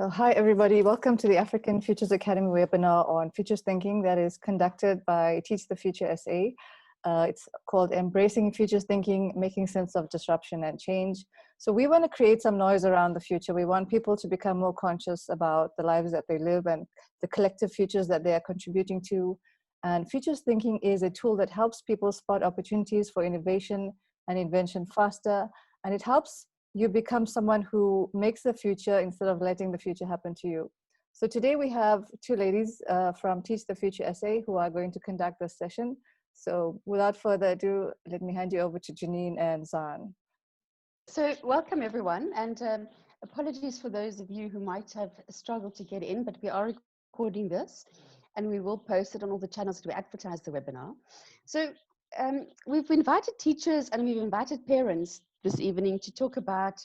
So hi everybody, welcome to the African Futures Academy webinar on Futures Thinking that is conducted by Teach the Future SA. It's called Embracing Futures Thinking, Making Sense of Disruption and Change. So we want to create some noise around the future. We want people to become more conscious about the lives that they live and the collective futures that they are contributing to. And futures thinking is a tool that helps people spot opportunities for innovation and invention faster, and it helps you become someone who makes the future instead of letting the future happen to you. So today we have two ladies from Teach the Future SA who are going to conduct this session. So without further ado, let me hand you over to Janine and Zan. So welcome everyone, and apologies for those of you who might have struggled to get in, but we are recording this and we will post it on all the channels to advertise the webinar. So we've invited teachers and we've invited parents this evening to talk about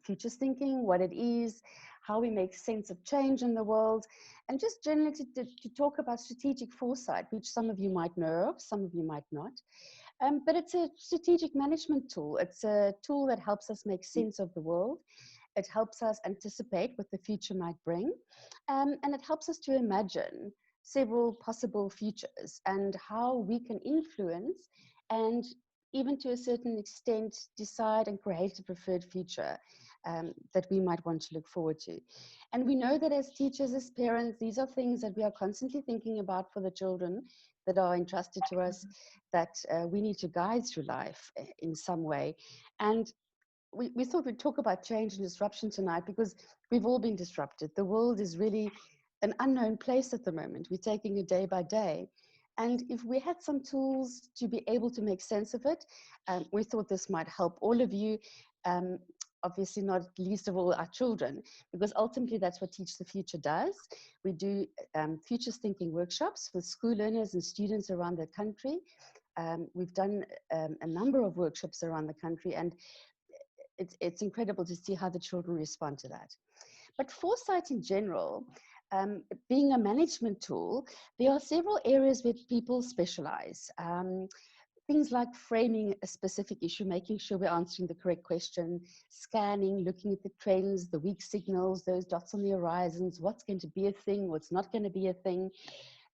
futures thinking, what it is, how we make sense of change in the world, and just generally to talk about strategic foresight, which some of you might know of, some of you might not. But it's a strategic management tool. It's a tool that helps us make sense of the world. It helps us anticipate what the future might bring. And it helps us to imagine several possible futures and how we can influence and even to a certain extent decide and create a preferred future that we might want to look forward to. And we know that as teachers, as parents, these are things that we are constantly thinking about for the children that are entrusted to us, that we need to guide through life in some way. And we thought we'd talk about change and disruption tonight because we've all been disrupted. The world is really an unknown place at the moment. We're taking it day by day. And if we had some tools to be able to make sense of it, we thought this might help all of you, obviously not least of all our children, because ultimately that's what Teach the Future does. We do futures thinking workshops with school learners and students around the country. We've done a number of workshops around the country, and it's incredible to see how the children respond to that. But foresight in general, being a management tool, there are several areas where people specialize. Things like framing a specific issue, making sure we're answering the correct question, scanning, looking at the trends, the weak signals, those dots on the horizons, what's going to be a thing, what's not going to be a thing.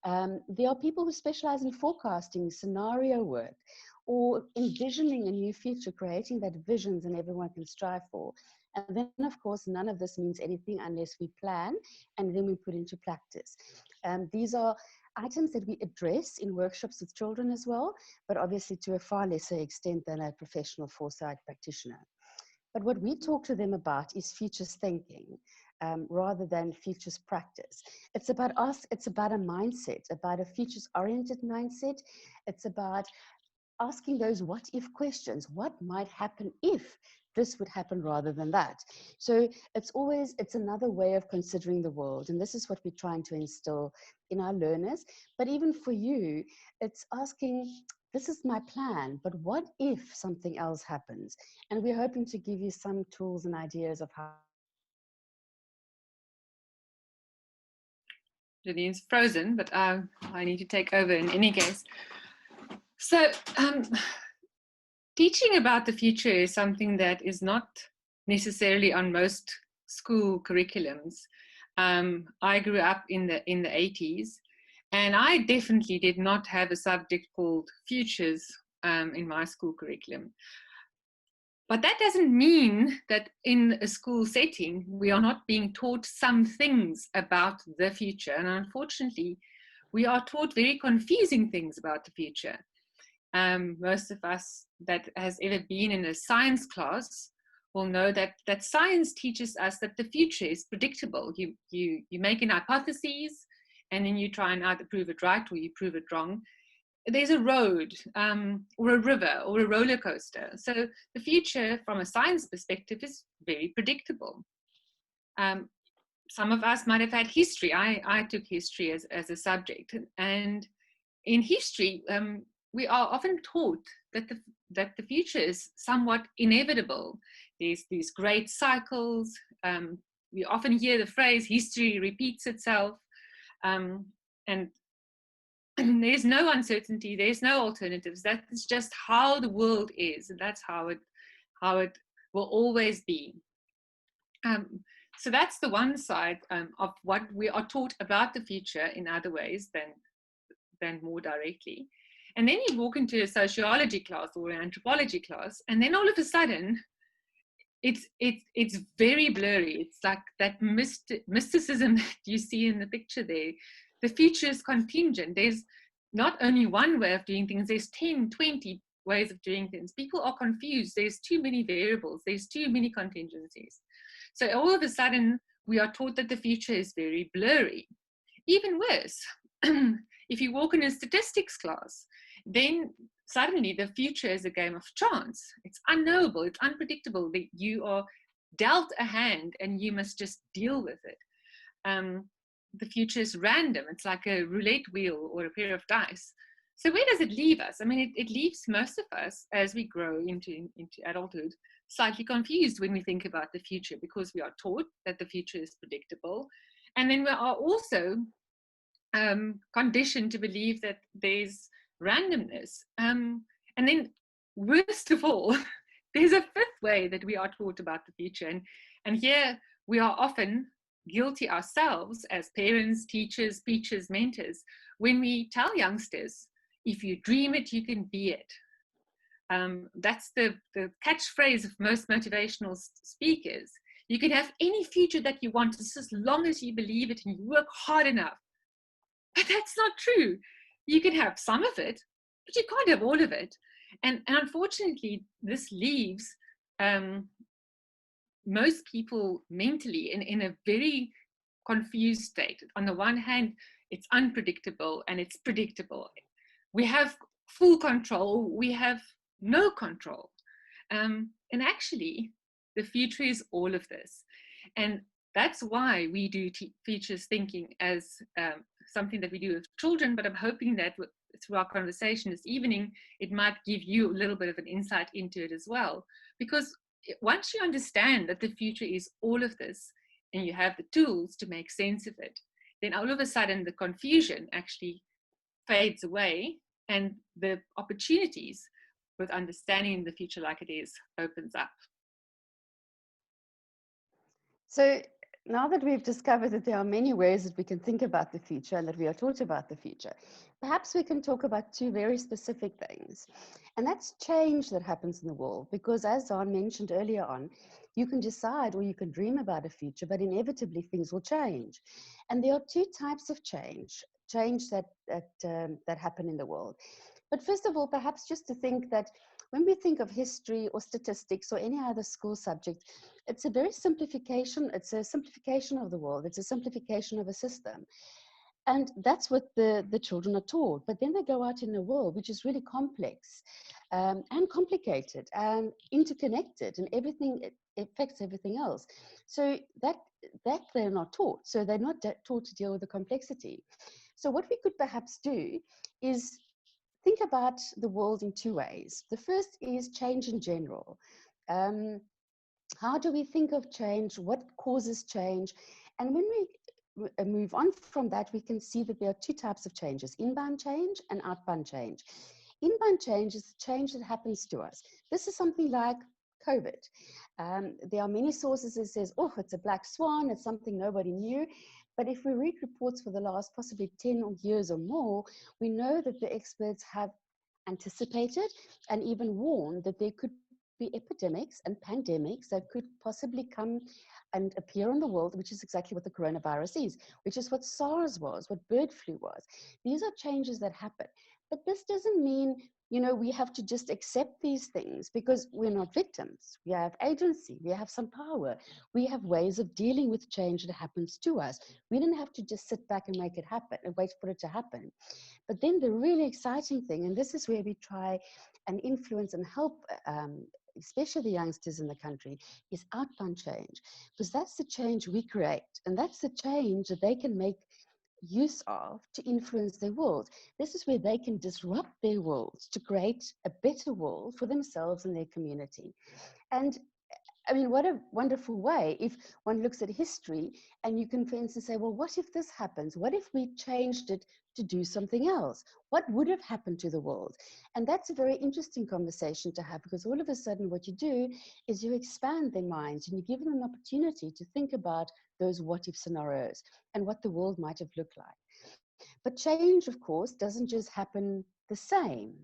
There are people who specialize in forecasting, scenario work, or envisioning a new future, creating that visions and everyone can strive for. And then, of course, none of this means anything unless we plan and then we put into practice. These are items that we address in workshops with children as well, but obviously to a far lesser extent than a professional foresight practitioner. But what we talk to them about is futures thinking rather than futures practice. It's about us, it's about a mindset, about a futures-oriented mindset. It's about asking those what-if questions. What might happen if this would happen rather than that? So it's another way of considering the world. And this is what we're trying to instill in our learners. But even for you, it's asking, this is my plan, but what if something else happens? And we're hoping to give you some tools and ideas of how. Janine's frozen, but I need to take over in any case. So teaching about the future is something that is not necessarily on most school curriculums. I grew up in the 80s, and I definitely did not have a subject called futures in my school curriculum. But that doesn't mean that in a school setting, we are not being taught some things about the future. And unfortunately, we are taught very confusing things about the future. Most of us that has ever been in a science class will know that science teaches us that the future is predictable. You make an hypothesis, and then you try and either prove it right or you prove it wrong. There's a road or a river or a roller coaster. So the future from a science perspective is very predictable. Some of us might have had history. I took history as a subject, and in history we are often taught that the future is somewhat inevitable. There's these great cycles. We often hear the phrase history repeats itself, and there's no uncertainty, there's no alternatives. That's just how the world is, and that's how it will always be. So that's the one side of what we are taught about the future in other ways than more directly. And then you walk into a sociology class or an anthropology class, and then all of a sudden, it's very blurry. It's like that mysticism that you see in the picture there. The future is contingent. There's not only one way of doing things, there's 10, 20 ways of doing things. People are confused. There's too many variables. There's too many contingencies. So all of a sudden, we are taught that the future is very blurry. Even worse, if you walk in a statistics class, then suddenly the future is a game of chance. It's unknowable, it's unpredictable. That you are dealt a hand and you must just deal with it. The future is random. It's like a roulette wheel or a pair of dice. So where does it leave us? I mean, it leaves most of us as we grow into adulthood slightly confused when we think about the future, because we are taught that the future is predictable. And then we are also conditioned to believe that there's randomness. And then worst of all, there's a fifth way that we are taught about the future. And here we are often guilty ourselves as parents, teachers, preachers, mentors, when we tell youngsters, if you dream it, you can be it. That's the catchphrase of most motivational speakers. You can have any future that you want, just as long as you believe it and you work hard enough. But that's not true. You can have some of it, but you can't have all of it. And unfortunately, this leaves most people mentally in a very confused state. On the one hand, it's unpredictable and it's predictable. We have full control, we have no control. And actually, the future is all of this. And that's why we do futures thinking as something that we do with children, but I'm hoping that through our conversation this evening, it might give you a little bit of an insight into it as well. Because once you understand that the future is all of this, and you have the tools to make sense of it, then all of a sudden the confusion actually fades away, and the opportunities with understanding the future like it is opens up. So now that we've discovered that there are many ways that we can think about the future and that we are taught about the future, perhaps we can talk about two very specific things. And that's change that happens in the world, because as Zaan mentioned earlier on, you can decide or you can dream about a future, but inevitably things will change. And there are two types of change that happen in the world. But first of all, perhaps just to think that when we think of history or statistics or any other school subject, it's a very simplification. It's a simplification of the world. It's a simplification of a system. And that's what the children are taught. But then they go out in the world, which is really complex and complicated and interconnected, and everything it affects everything else. So that they're not taught. So they're not taught to deal with the complexity. So what we could perhaps do is think about the world in two ways. The first is change in general. How do we think of change? What causes change? And when we move on from that, we can see that there are two types of changes: inbound change and outbound change. Inbound change is the change that happens to us. This is something like COVID. There are many sources that says, oh, it's a black swan, it's something nobody knew. But if we read reports for the last possibly 10 years or more, we know that the experts have anticipated and even warned that there could be epidemics and pandemics that could possibly come and appear in the world, which is exactly what the coronavirus is, which is what SARS was, what bird flu was. These are changes that happen. But this doesn't mean, we have to just accept these things, because we're not victims. We have agency, we have some power, we have ways of dealing with change that happens to us. We don't have to just sit back and make it happen and wait for it to happen. But then the really exciting thing, and this is where we try and influence and help especially the youngsters in the country, is outbound change, because that's the change we create, and that's the change that they can make use of to influence their world. This is where they can disrupt their worlds to create a better world for themselves and their community. And I mean, what a wonderful way if one looks at history and you can, for instance, say, well, what if this happens? What if we changed it to do something else? What would have happened to the world? And that's a very interesting conversation to have, because all of a sudden what you do is you expand their minds and you give them an opportunity to think about those what if scenarios and what the world might have looked like. But change, of course, doesn't just happen the same.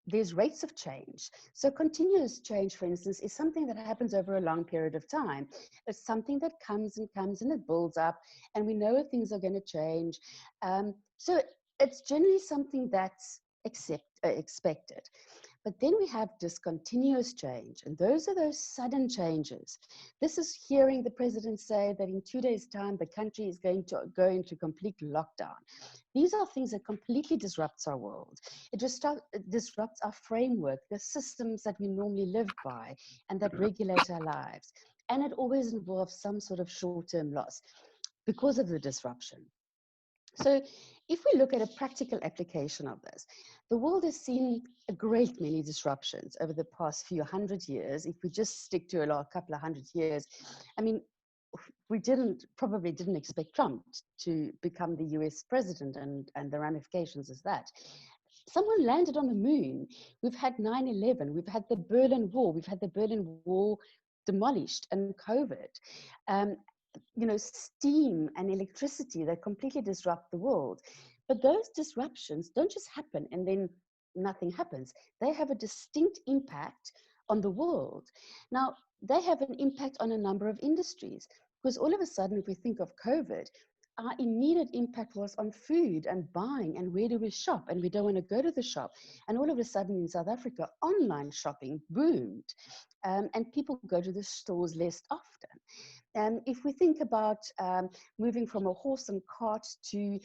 There's rates of change. So continuous change, for instance, is something that happens over a long period of time. It's something that comes and it builds up, and we know things are going to change. So it's generally something that's expected. But then we have discontinuous change, and those are those sudden changes. This is hearing the president say that in 2 days' time, the country is going to go into complete lockdown. These are things that completely disrupts our world. It just disrupts our framework, the systems that we normally live by and that regulate our lives. And it always involves some sort of short-term loss because of the disruption. So if we look at a practical application of this, the world has seen a great many disruptions over the past few hundred years. If we just stick to a couple of hundred years, I mean, we probably didn't expect Trump to become the US president and the ramifications is that. Someone landed on the moon. We've had 9/11. We've had the Berlin Wall. We've had the Berlin Wall demolished and COVID. Steam and electricity that completely disrupt the world. But those disruptions don't just happen and then nothing happens. They have a distinct impact on the world. Now, they have an impact on a number of industries, because all of a sudden, if we think of COVID, our immediate impact was on food and buying and where do we shop, and we don't want to go to the shop. And all of a sudden in South Africa, online shopping boomed, and people go to the stores less often. If we think about moving from a horse and cart to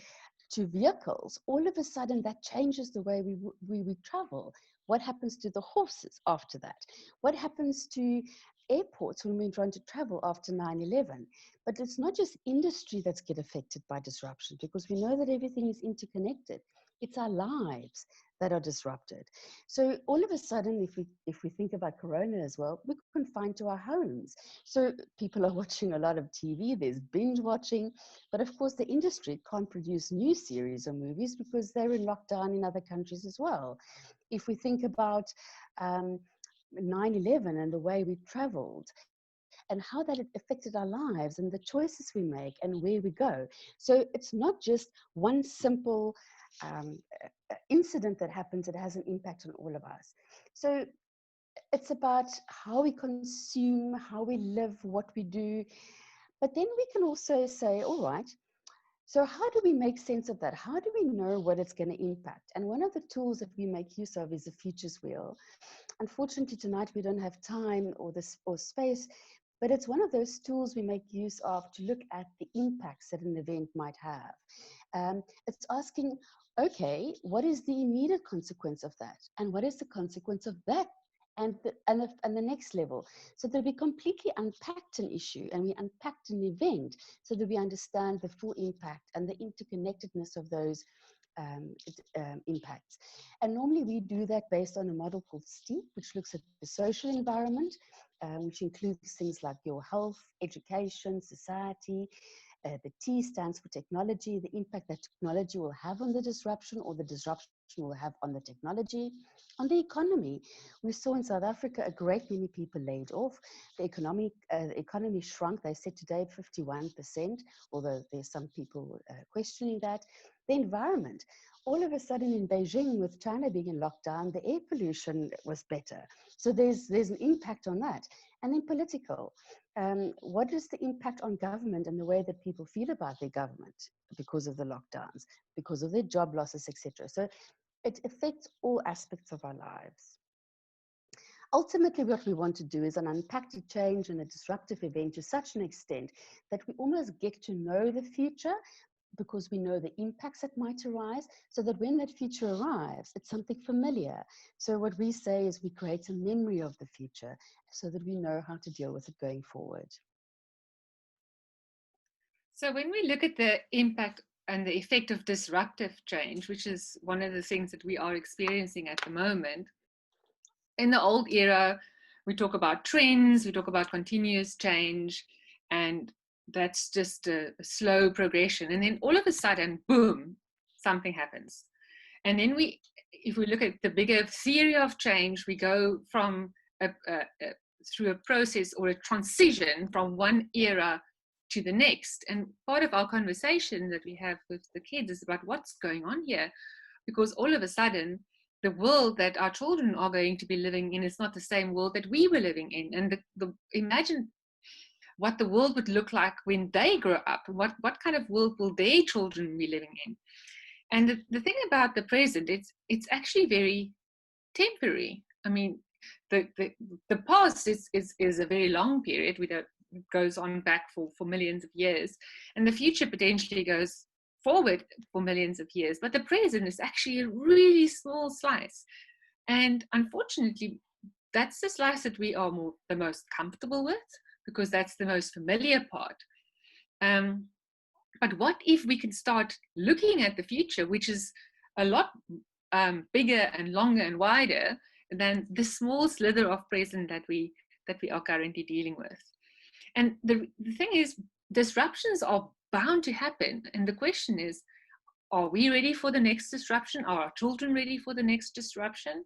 vehicles, all of a sudden that changes the way we travel. What happens to the horses after that? What happens to airports when we're trying to travel after 9/11? But it's not just industry that's get affected by disruption, because we know that everything is interconnected. It's our lives that are disrupted. So all of a sudden, if we think about Corona as well, we're confined to our homes. So people are watching a lot of TV, there's binge watching, but of course the industry can't produce new series or movies because they're in lockdown in other countries as well. If we think about 9/11 and the way we traveled, and how that affected our lives and the choices we make and where we go. So it's not just one simple incident that happens, it has an impact on all of us. So it's about how we consume, how we live, what we do. But then we can also say, all right, so how do we make sense of that? How do we know what it's going to impact? And one of the tools that we make use of is the futures wheel. Unfortunately, tonight we don't have time or space, but it's one of those tools we make use of to look at the impacts that an event might have. It's asking, okay, what is the immediate consequence of that? And what is the consequence of that? And the next level, so that we completely unpacked an issue and we unpacked an event so that we understand the full impact and the interconnectedness of those impacts. And normally we do that based on a model called STEEP, which looks at the social environment, which includes things like your health, education, society. The T stands for technology, the impact that technology will have on the disruption or the disruption will have on the technology. On the economy, we saw in South Africa a great many people laid off. The economy shrunk, they said today 51%, although there's some people questioning that. The environment, all of a sudden in Beijing, with China being in lockdown, the air pollution was better. So there's an impact on that. And then political, what is the impact on government and the way that people feel about their government because of the lockdowns, because of their job losses, etc. So it affects all aspects of our lives. Ultimately, what we want to do is an unpacked change and a disruptive event to such an extent that we almost get to know the future, because we know the impacts that might arise, so that when that future arrives, it's something familiar. So what we say is we create a memory of the future so that we know how to deal with it going forward. So when we look at the impact and the effect of disruptive change, which is one of the things that we are experiencing at the moment, in the old era, We talk about trends, we talk about continuous change, and that's just a slow progression. And then all of a sudden, boom, something happens. And then if we look at the bigger theory of change, we go from through a process or a transition from one era to the next. And part of our conversation that we have with the kids is about what's going on here, because all of a sudden, the world that our children are going to be living in is not the same world that we were living in. And imagine what the world would look like when they grow up. What kind of world will their children be living in? And the thing about the present, it's actually very temporary. I mean, the past is a very long period. It goes on back for millions of years, and the future potentially goes forward for millions of years. But the present is actually a really small slice, and unfortunately, that's the slice that we are the most comfortable with, because that's the most familiar part. But what if we can start looking at the future, which is a lot bigger and longer and wider than the small slither of present that we are currently dealing with? And the thing is, disruptions are bound to happen. And the question is, are we ready for the next disruption? Are our children ready for the next disruption?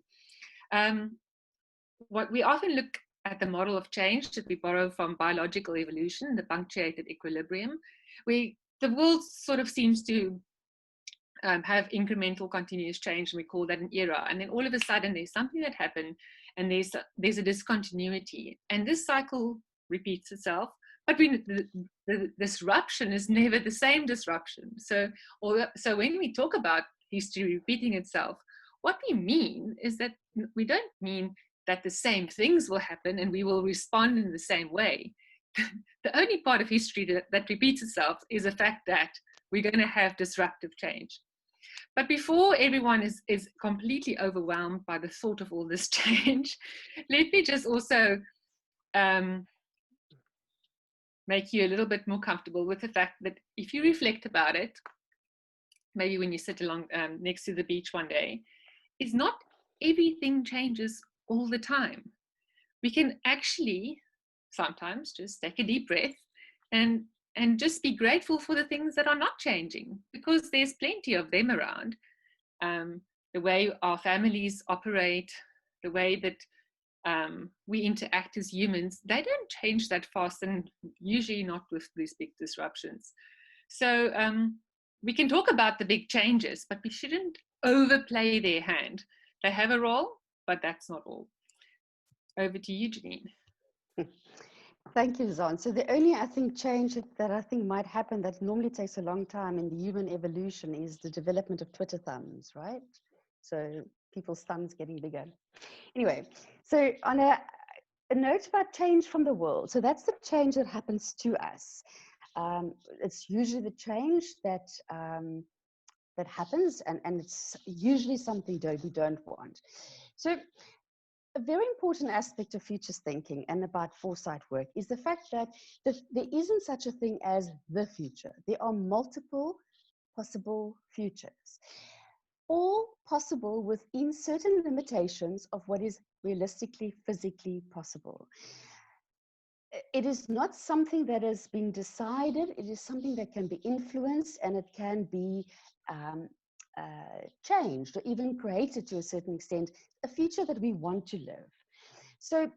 What we often look at the model of change that we borrow from biological evolution, the punctuated equilibrium, where the world sort of seems to have incremental continuous change, and we call that an era. And then all of a sudden there's something that happened, and there's a discontinuity, and this cycle repeats itself. But the disruption is never the same disruption. So when we talk about history repeating itself, what we mean is that we don't mean that the same things will happen and we will respond in the same way. The only part of history that repeats itself is the fact that we're going to have disruptive change. But before everyone is completely overwhelmed by the thought of all this change, let me just also make you a little bit more comfortable with the fact that if you reflect about it, maybe when you sit along next to the beach one day, is not everything changes all the time. We can actually sometimes just take a deep breath and just be grateful for the things that are not changing, because there's plenty of them around. The way our families operate, the way that we interact as humans, they don't change that fast, and usually not with these big disruptions. So we can talk about the big changes, but we shouldn't overplay their hand. They have a role, but that's not all. Over to you, Janine. Thank you, Zon. So the only, I think, change that I think might happen that normally takes a long time in the human evolution is the development of Twitter thumbs, right? So people's thumbs getting bigger. Anyway, so on a note about change from the world. So that's the change that happens to us. It's usually the change that that happens, and it's usually something we don't want. So a very important aspect of futures thinking and about foresight work is the fact that there isn't such a thing as the future. There are multiple possible futures, all possible within certain limitations of what is realistically, physically possible. It is not something that has been decided. It is something that can be influenced, and it can be changed or even created to a certain extent, a future that we want to live. So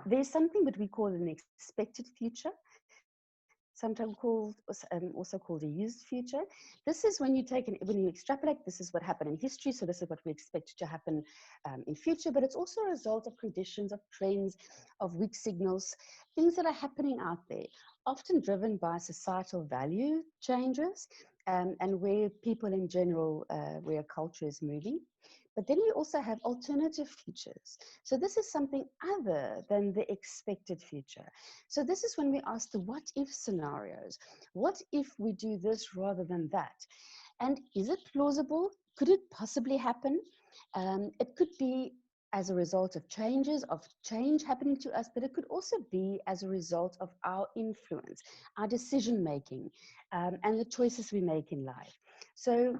there's something that we call an expected future, sometimes also called a used future. This is when you when you extrapolate, this is what happened in history, so this is what we expect to happen in future, but it's also a result of conditions, of trends, of weak signals, things that are happening out there, often driven by societal value changes, and where people in general, where a culture is moving. But then we also have alternative futures. So this is something other than the expected future. So this is when we ask the what if scenarios. What if we do this rather than that? And is it plausible? Could it possibly happen? It could be as a result of change happening to us, but it could also be as a result of our influence, our decision making, and the choices we make in life. So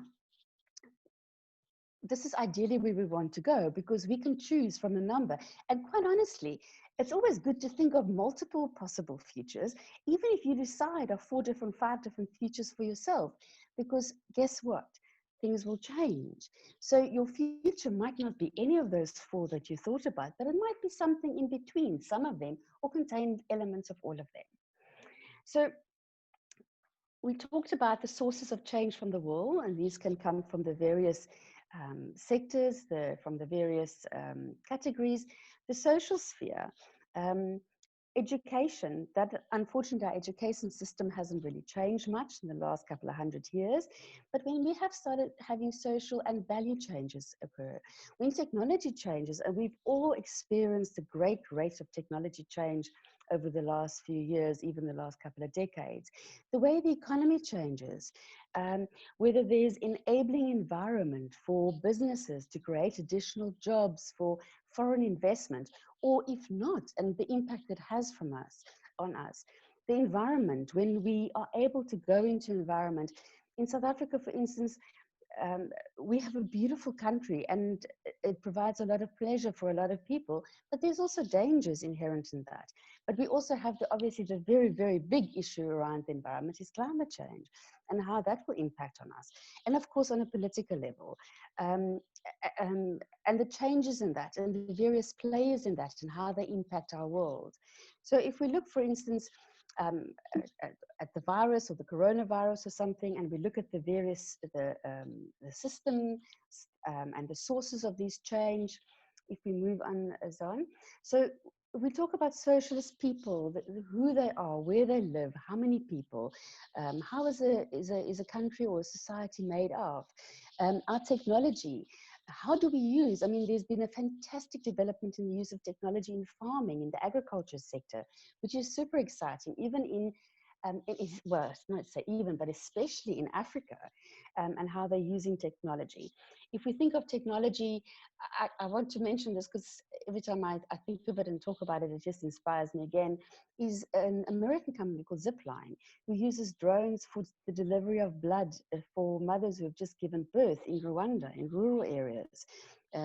this is ideally where we want to go, because we can choose from a number. And quite honestly, it's always good to think of multiple possible futures, even if you decide of 5 different futures for yourself, because guess what? Things will change. So your future might not be any of those 4 that you thought about, but it might be something in between, some of them, or contain elements of all of them. So we talked about the sources of change from the world, and these can come from the various sectors, from the various categories. The social sphere, education, that unfortunately our education system hasn't really changed much in the last couple of 100 years. But when we have started having social and value changes occur, when technology changes, and we've all experienced the great rate of technology change over the last few years, even the last couple of decades, the way the economy changes, whether there's enabling environment for businesses to create additional jobs for foreign investment, or if not, and the impact it has on us, the environment, when we are able to go into environment. In South Africa, for instance, we have a beautiful country, and it provides a lot of pleasure for a lot of people, but there's also dangers inherent in that. But we also have obviously the very, very big issue around the environment is climate change and how that will impact on us. And of course, on a political level, and the changes in that and the various players in that and how they impact our world. So if we look, for instance, at the virus or the coronavirus or something, and we look at the various, the system and the sources of these change, if we move on, Zan. So we talk about socialist people, who they are, where they live, how many people, how is a country or a society made of, our technology. How do we use? I mean, there's been a fantastic development in the use of technology in farming, in the agriculture sector, which is super exciting, even in, well, not say even, but especially in Africa, and how they're using technology. If we think of technology, I want to mention this because every time I think of it and talk about it, it just inspires me again, is an American company called Zipline, who uses drones for the delivery of blood for mothers who have just given birth in Rwanda, in rural areas.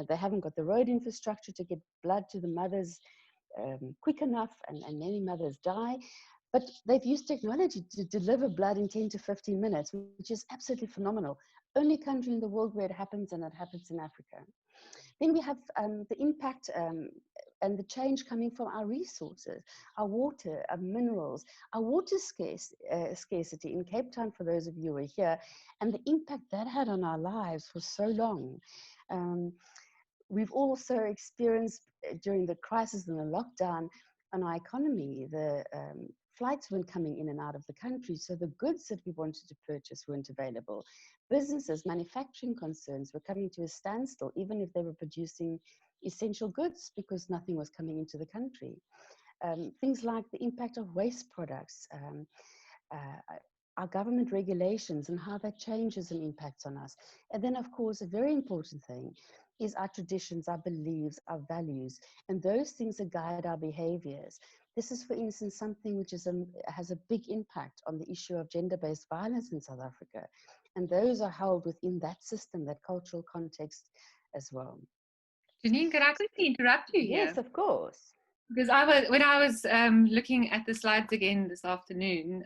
They haven't got the road infrastructure to get blood to the mothers quick enough, and many mothers die. But they've used technology to deliver blood in 10 to 15 minutes, which is absolutely phenomenal. Only country in the world where it happens, and it happens in Africa. Then we have the impact and the change coming from our resources, our water, our minerals, our water scarcity in Cape Town, for those of you who are here, and the impact that had on our lives for so long. We've also experienced during the crisis and the lockdown on our economy, the flights weren't coming in and out of the country, so the goods that we wanted to purchase weren't available. Businesses, manufacturing concerns were coming to a standstill, even if they were producing essential goods, because nothing was coming into the country. Things like the impact of waste products, our government regulations and how that changes and impacts on us. And then, of course, a very important thing is our traditions, our beliefs, our values, and those things that guide our behaviors. This is, for instance, something which is has a big impact on the issue of gender-based violence in South Africa. And those are held within that system, that cultural context as well. Janine, could I quickly interrupt you here? Yes, of course. Because when I was looking at the slides again this afternoon,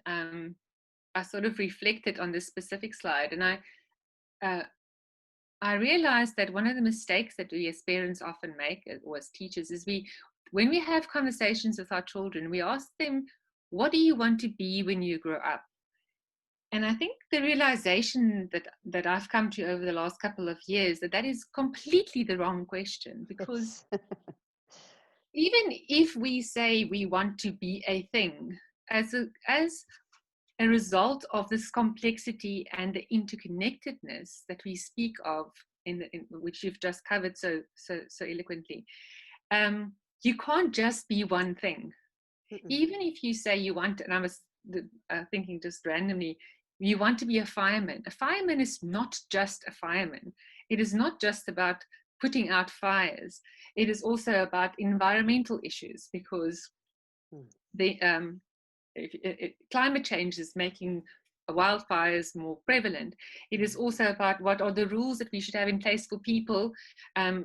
I sort of reflected on this specific slide, and I realized that one of the mistakes that we as parents often make, or as teachers, is when we have conversations with our children, we ask them, what do you want to be when you grow up? And I think the realization that I've come to over the last couple of years, that is completely the wrong question, because even if we say we want to be a thing, as a result of this complexity and the interconnectedness that we speak of, in which you've just covered so eloquently, you can't just be one thing. Even if you say you want, and I was thinking just randomly, you want to be a fireman. A fireman is not just a fireman. It is not just about putting out fires. It is also about environmental issues, because climate change is making wildfires more prevalent. It is also about what are the rules that we should have in place for people,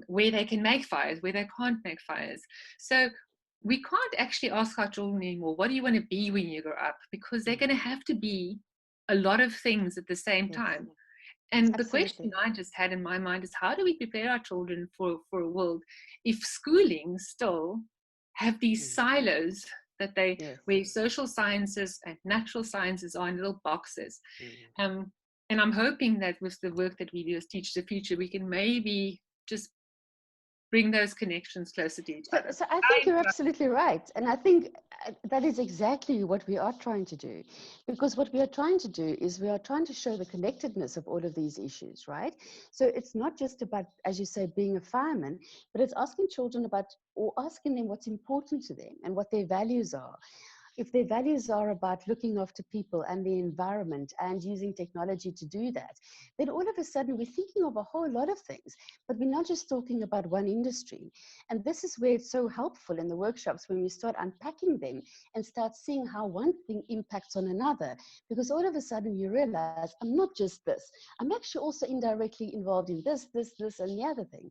where they can make fires, where they can't make fires. So we can't actually ask our children anymore, what do you want to be when you grow up? Because they're going to have to be a lot of things at the same Yes. time. And the question Absolutely. I just had in my mind is, how do we prepare our children for a world if schooling still have these silos that they, Yes. where social sciences and natural sciences are in little boxes? Mm. And I'm hoping that with the work that we do as Teach the Future, we can maybe just bring those connections closer to each other. So I think you're absolutely right. And I think that is exactly what we are trying to do. Because what we are trying to do is we are trying to show the connectedness of all of these issues, right? So it's not just about, as you say, being a fireman, but it's asking children about, or asking them what's important to them and what their values are. If their values are about looking after people and the environment and using technology to do that, then all of a sudden we're thinking of a whole lot of things, but we're not just talking about one industry. And this is where it's so helpful in the workshops when we start unpacking them and start seeing how one thing impacts on another, because all of a sudden you realize I'm not just this, I'm actually also indirectly involved in this, and the other thing.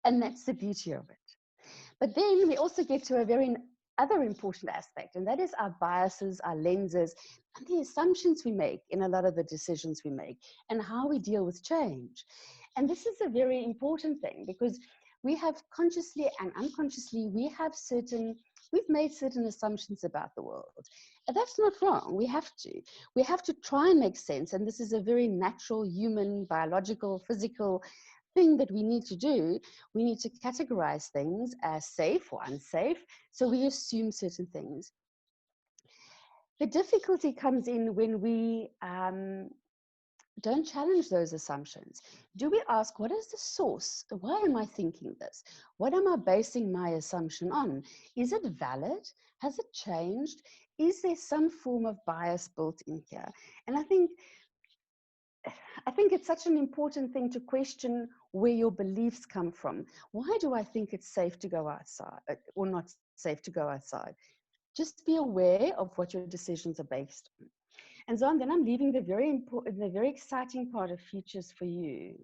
And that's the beauty of it. But then we also get to a very other important aspect, and that is our biases, our lenses, and the assumptions we make in a lot of the decisions we make, and how we deal with change. And this is a very important thing, because we have consciously and unconsciously, we've made certain assumptions about the world. And that's not wrong. We have to try and make sense. And this is a very natural, human, biological, physical thing that we need to do. We need to categorize things as safe or unsafe, so we assume certain things. The difficulty comes in when we don't challenge those assumptions. Do we ask, what is the source? Why am I thinking this? What am I basing my assumption on? Is it valid? Has it changed? Is there some form of bias built in here? And I think it's such an important thing to question where your beliefs come from. Why do I think it's safe to go outside or not safe to go outside? Just be aware of what your decisions are based on. And so then I'm leaving the very exciting part of futures for you,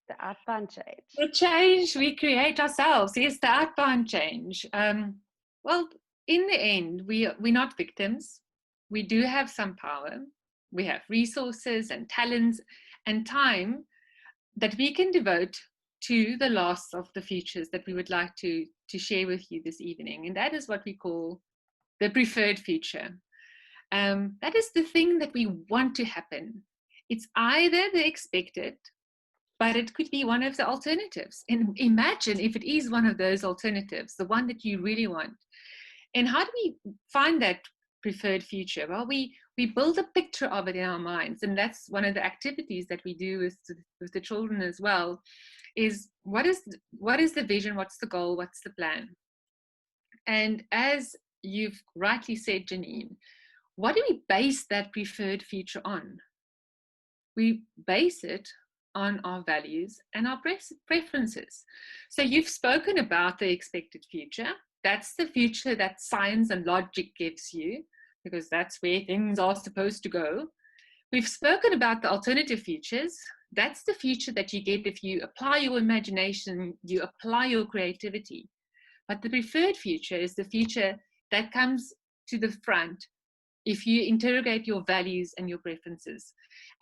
the outbound change. The change we create ourselves. Yes, the outbound change. Well, in the end, we're not victims. We do have some power. We have resources and talents and time that we can devote to the loss of the futures that we would like to share with you this evening. And that is what we call the preferred future. That is the thing that we want to happen. It's either the expected, but it could be one of the alternatives. And imagine if it is one of those alternatives, the one that you really want. And how do we find that preferred future? Well, we build a picture of it in our minds. And that's one of the activities that we do with the children as well, is what is the vision? What's the goal? What's the plan? And as you've rightly said, Janine, what do we base that preferred future on? We base it on our values and our preferences. So you've spoken about the expected future. That's the future that science and logic gives you, because that's where things are supposed to go. We've spoken about the alternative futures. That's the future that you get if you apply your imagination, you apply your creativity. But the preferred future is the future that comes to the front if you interrogate your values and your preferences.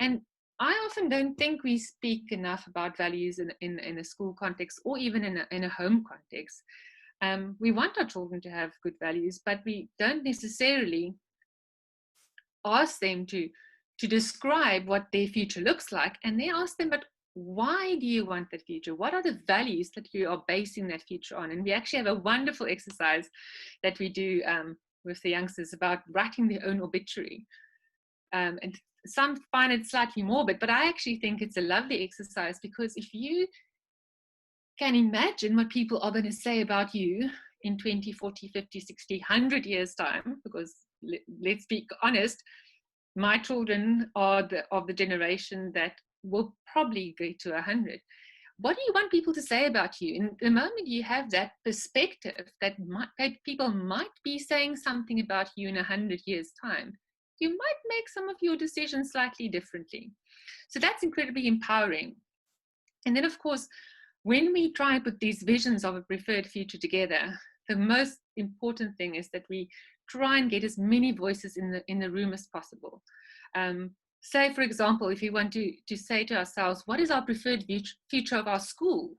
And I often don't think we speak enough about values in a school context, or even in a home context. We want our children to have good values, but we don't necessarily ask them to describe what their future looks like. And they ask them, but why do you want that future? What are the values that you are basing that future on? And we actually have a wonderful exercise that we do with the youngsters about writing their own obituary. And some find it slightly morbid, but I actually think it's a lovely exercise, because if you can imagine what people are going to say about you in 20, 40, 50, 60, 100 years time, because let's be honest, my children are of the generation that will probably go to 100. What do you want people to say about you? In the moment you have that perspective that people might be saying something about you in 100 years time, you might make some of your decisions slightly differently. So that's incredibly empowering. And then, of course, when we try and put these visions of a preferred future together, the most important thing is that we try and get as many voices in the room as possible. Say, for example, if we want to say to ourselves, what is our preferred future of our school?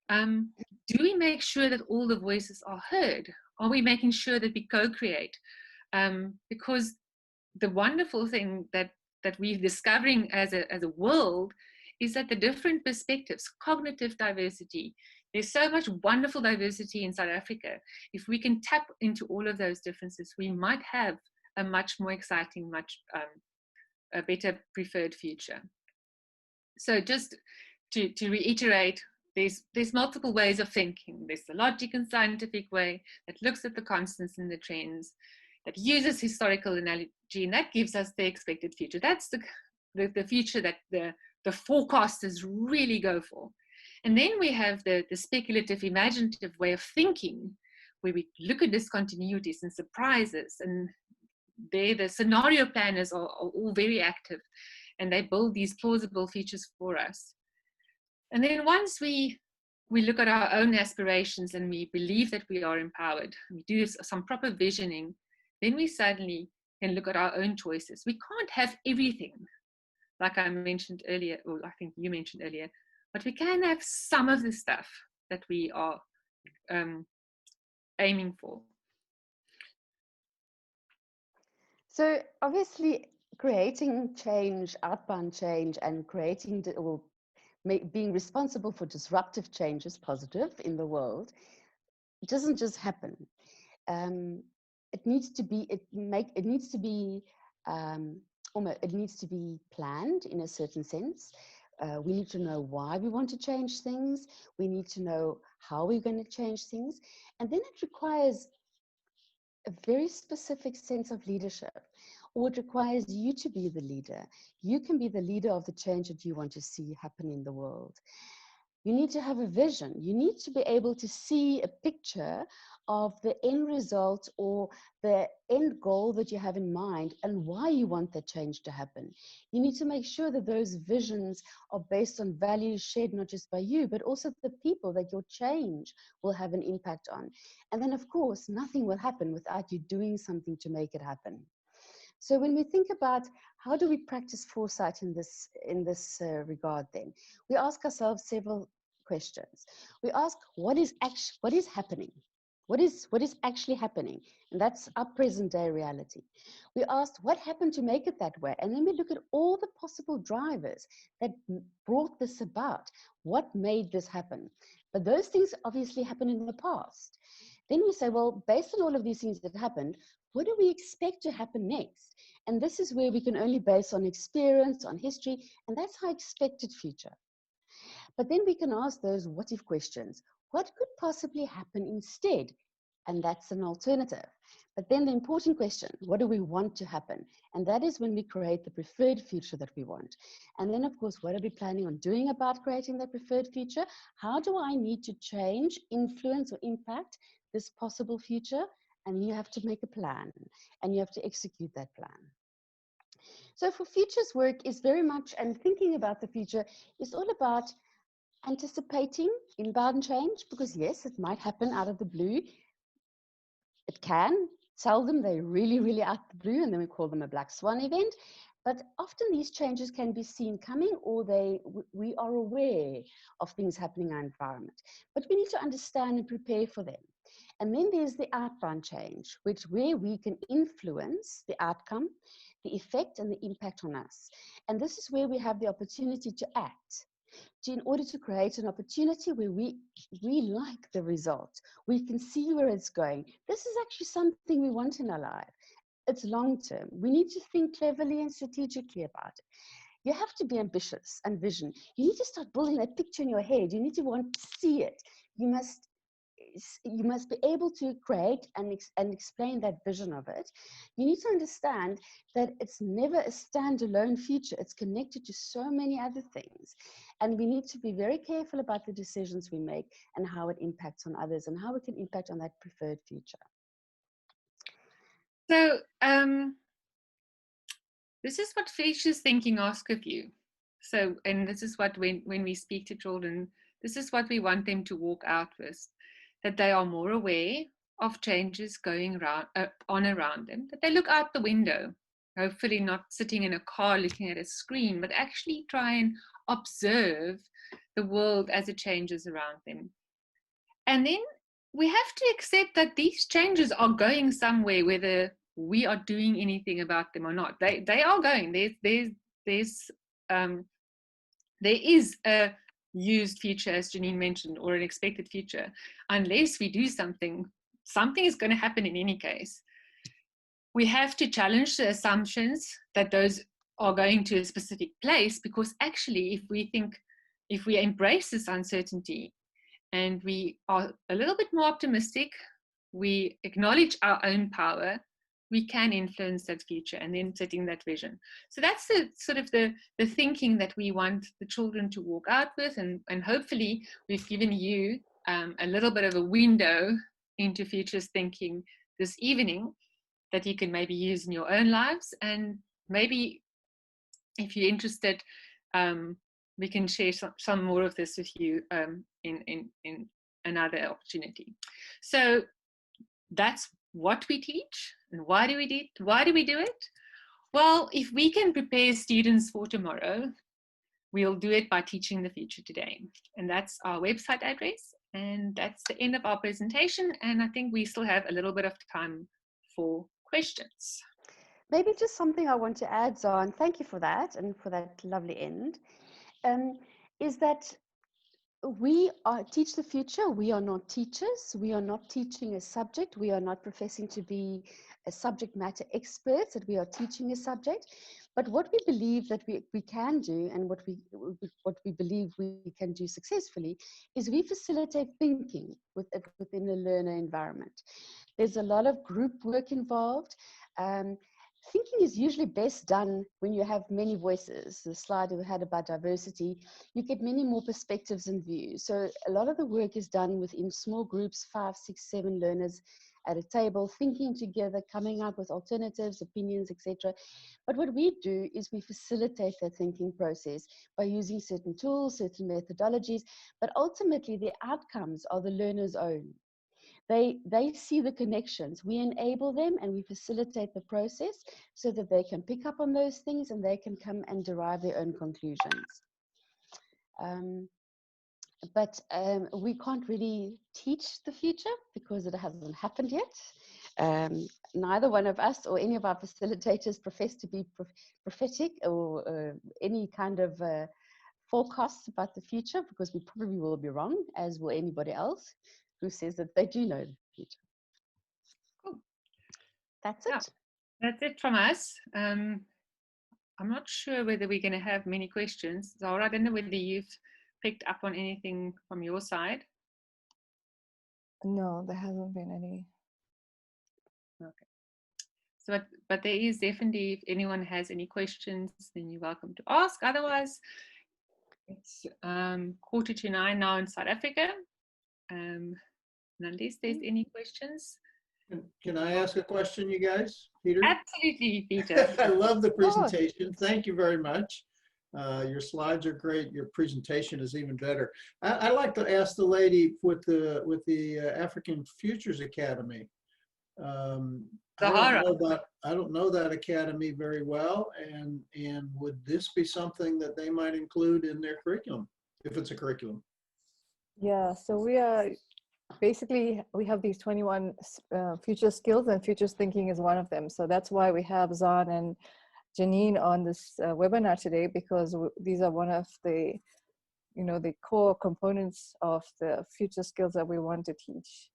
Do we make sure that all the voices are heard? Are we making sure that we co-create? Because the wonderful thing that we're discovering as a world is that the different perspectives, cognitive diversity, there's so much wonderful diversity in South Africa. If we can tap into all of those differences, we might have a much more exciting, much a better preferred future. So just to reiterate, there's multiple ways of thinking. There's the logic and scientific way that looks at the constants and the trends, that uses historical analogy, and that gives us the expected future. That's the future that the forecasters really go for. And then we have the speculative, imaginative way of thinking, where we look at discontinuities and surprises, and the scenario planners are all very active, and they build these plausible futures for us. And then once we look at our own aspirations and we believe that we are empowered, we do some proper visioning, then we suddenly can look at our own choices. We can't have everything, like I mentioned earlier, or I think you mentioned earlier, but we can have some of the stuff that we are aiming for. So obviously creating change, outbound change, and creating or being responsible for disruptive changes, positive in the world, it doesn't just happen. It needs to be planned in a certain sense. We need to know why we want to change things. We need to know how we're going to change things, and then it requires a very specific sense of leadership, or it requires you to be the leader. You can be the leader of the change that you want to see happen in the world. You need to have a vision. You need to be able to see a picture of the end result or the end goal that you have in mind and why you want that change to happen. You need to make sure that those visions are based on values shared not just by you, but also the people that your change will have an impact on. And then, of course, nothing will happen without you doing something to make it happen. So when we think about how do we practice foresight in this regard, then we ask ourselves several questions. We ask, what is happening? What is actually happening? And that's our present day reality. We asked, what happened to make it that way? And then we look at all the possible drivers that brought this about. What made this happen? But those things obviously happened in the past. Then we say, well, based on all of these things that happened, what do we expect to happen next? And this is where we can only base on experience, on history, and that's our expected future. But then we can ask those what if questions. What could possibly happen instead? And that's an alternative. But then the important question, what do we want to happen? And that is when we create the preferred future that we want. And then, of course, what are we planning on doing about creating that preferred future? How do I need to change, influence, or impact this possible future? And you have to make a plan, and you have to execute that plan. So for futures work is very much, and thinking about the future is all about anticipating inbound change, because yes, it might happen out of the blue. It can. Seldom they're really, really out of the blue, and then we call them a black swan event. But often these changes can be seen coming, or we are aware of things happening in our environment. But we need to understand and prepare for them. And then there's the outbound change, where we can influence the outcome, the effect, and the impact on us. And this is where we have the opportunity to act, in order to create an opportunity where we like the result. We can see where it's going. This is actually something we want in our life. It's long term. We need to think cleverly and strategically about it. You have to be ambitious and vision. You need to start building that picture in your head. You need to want to see it. You must be able to create and explain that vision of it. You need to understand that it's never a standalone future. It's connected to so many other things. And we need to be very careful about the decisions we make and how it impacts on others and how it can impact on that preferred future. So this is what futures thinking asks of you. So, and this is what when we speak to children, this is what we want them to walk out with. that they are more aware of changes going on around them, that they look out the window, hopefully not sitting in a car looking at a screen, but actually try and observe the world as it changes around them. And then we have to accept that these changes are going somewhere, whether we are doing anything about them or not. They are going. There is a used future, as Janine mentioned, or an expected future. Unless we do something, something is going to happen in any case. We have to challenge the assumptions that those are going to a specific place, because actually, if we embrace this uncertainty and we are a little bit more optimistic, we acknowledge our own power, we can influence that future and then setting that vision. So that's the sort of the thinking that we want the children to walk out with, and hopefully we've given you a little bit of a window into futures thinking this evening that you can maybe use in your own lives. And maybe if you're interested, we can share some more of this with you in another opportunity. So that's what we teach. And why do we do it? Well, if we can prepare students for tomorrow, we'll do it by teaching the future today. And that's our website address. And that's the end of our presentation. And I think we still have a little bit of time for questions. Maybe just something I want to add, Zahn, thank you for that and for that lovely end, is that we teach the future. We are not teachers. We are not teaching a subject. We are not professing to be a subject matter experts, that we are teaching a subject. But what we believe that we can do, and what we believe we can do successfully, is we facilitate thinking within a learner environment. There's a lot of group work involved. Thinking is usually best done when you have many voices. The slide we had about diversity, you get many more perspectives and views. So a lot of the work is done within small groups, 5, 6, 7 learners at a table, thinking together, coming up with alternatives, opinions, etc. But what we do is we facilitate that thinking process by using certain tools, certain methodologies, but ultimately the outcomes are the learner's own. They see the connections. We enable them and we facilitate the process so that they can pick up on those things and they can come and derive their own conclusions. But we can't really teach the future because it hasn't happened yet. Neither one of us or any of our facilitators profess to be prophetic or any kind of forecasts about the future, because we probably will be wrong, as will anybody else who says that they do know the future. Cool. That's it. Yeah, that's it from us. I'm not sure whether we're going to have many questions. Zara, I don't know whether you've picked up on anything from your side. No, there hasn't been any. Okay. So, but there is definitely, if anyone has any questions, then you're welcome to ask. Otherwise, it's 8:45 now in South Africa. And unless there's any questions. Can I ask a question, you guys, Peter? Absolutely, Peter. I love the presentation. Thank you very much. Your slides are great. Your presentation is even better. I'd like to ask the lady with the African Futures Academy. Zahara. I don't know that academy very well, and would this be something that they might include in their curriculum, if it's a curriculum? Yeah, so we have these 21 future skills, and futures thinking is one of them. So that's why we have Zahn and Janine on this webinar today, because these are one of the, the core components of the future skills that we want to teach.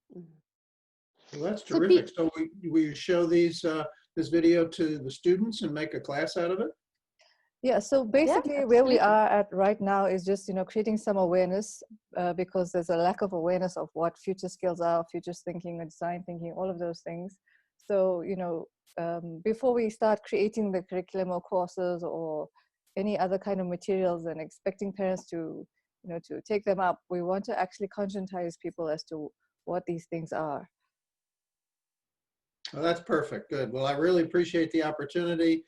Well, that's terrific. So will you show this video to the students and make a class out of it? Yeah, so basically where we are at right now is just, creating some awareness because there's a lack of awareness of what future skills are, futures thinking and design thinking, all of those things. So, before we start creating the curriculum or courses or any other kind of materials and expecting parents to, to take them up, we want to actually conscientize people as to what these things are. Well, that's perfect. Good. Well, I really appreciate the opportunity.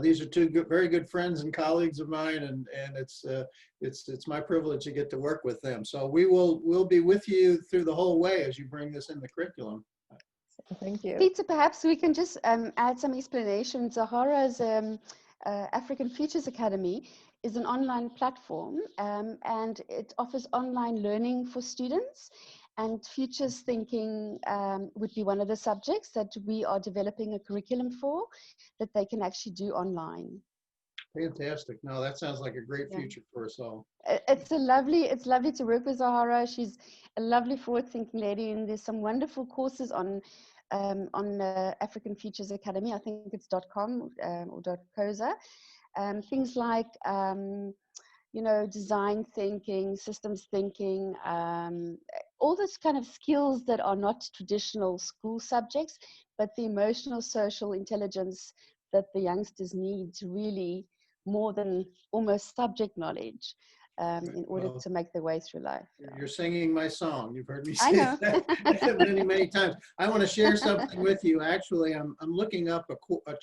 These are two very good friends and colleagues of mine, and it's my privilege to get to work with them. So we'll be with you through the whole way as you bring this in the curriculum. Thank you. Peter, perhaps we can just add some explanation. Zahara's African Futures Academy is an online platform, and it offers online learning for students. And futures thinking would be one of the subjects that we are developing a curriculum for that they can actually do online. Fantastic. No, that sounds like a great future for us all. It's lovely to work with Zahara. She's a lovely forward-thinking lady, and there's some wonderful courses on African Futures Academy. I think it's .com or .coza. Things like you know, design thinking, systems thinking, all this kind of skills that are not traditional school subjects, but the emotional, social intelligence that the youngsters need to really more than almost subject knowledge in order to make their way through life. You're singing my song. You've heard me say that many, many times. I want to share something with you. Actually, I'm looking up a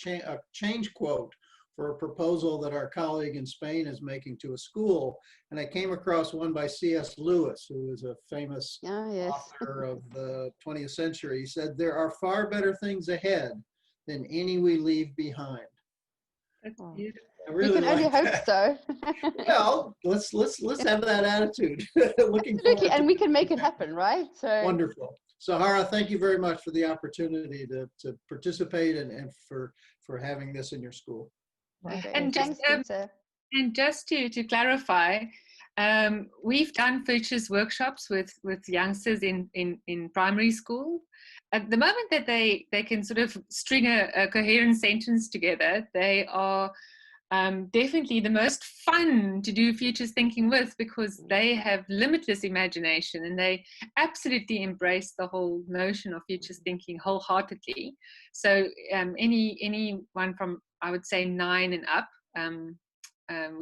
change quote for a proposal that our colleague in Spain is making to a school. And I came across one by C.S. Lewis, who is a famous author of the 20th century. He said, "There are far better things ahead than any we leave behind." That's beautiful. We can only hope so. Well, let's have that attitude. Absolutely, and we can make it happen, right? So wonderful. Zahara, thank you very much for the opportunity to participate and for having this in your school. Okay. And thanks, Peter. And just to clarify, we've done futures workshops with youngsters in primary school. At the moment that they can sort of string a coherent sentence together, they are definitely the most fun to do futures thinking with, because they have limitless imagination and they absolutely embrace the whole notion of futures thinking wholeheartedly. So anyone from, I would say, 9 and up.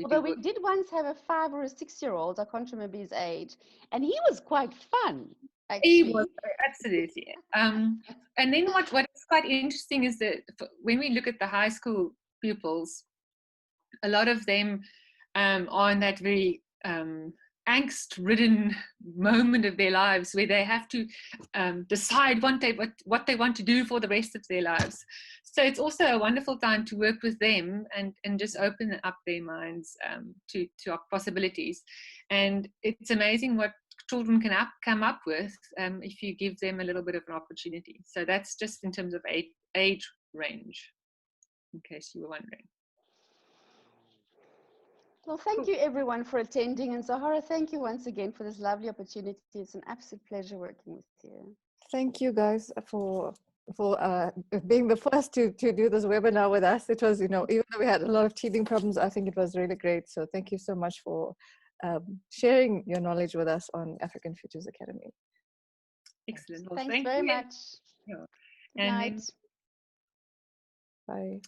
Although we did once have a 5 or a 6-year-old, I can't remember his age, and he was quite fun. Actually. He was, absolutely. And then what is quite interesting is that when we look at the high school pupils, a lot of them are in that very angst-ridden moment of their lives where they have to decide what they want to do for the rest of their lives. So it's also a wonderful time to work with them and just open up their minds to possibilities. And it's amazing what children can come up with if you give them a little bit of an opportunity. So that's just in terms of age range, in case you were wondering. Well, thank you everyone for attending, and Zahara, thank you once again for this lovely opportunity. It's an absolute pleasure working with you. Thank you guys for being the first to do this webinar with us. It was, you know, even though we had a lot of teething problems, I think it was really great. So thank you so much for sharing your knowledge with us on African Futures Academy. Excellent. Well, thanks very much. Yeah. Good night. Bye.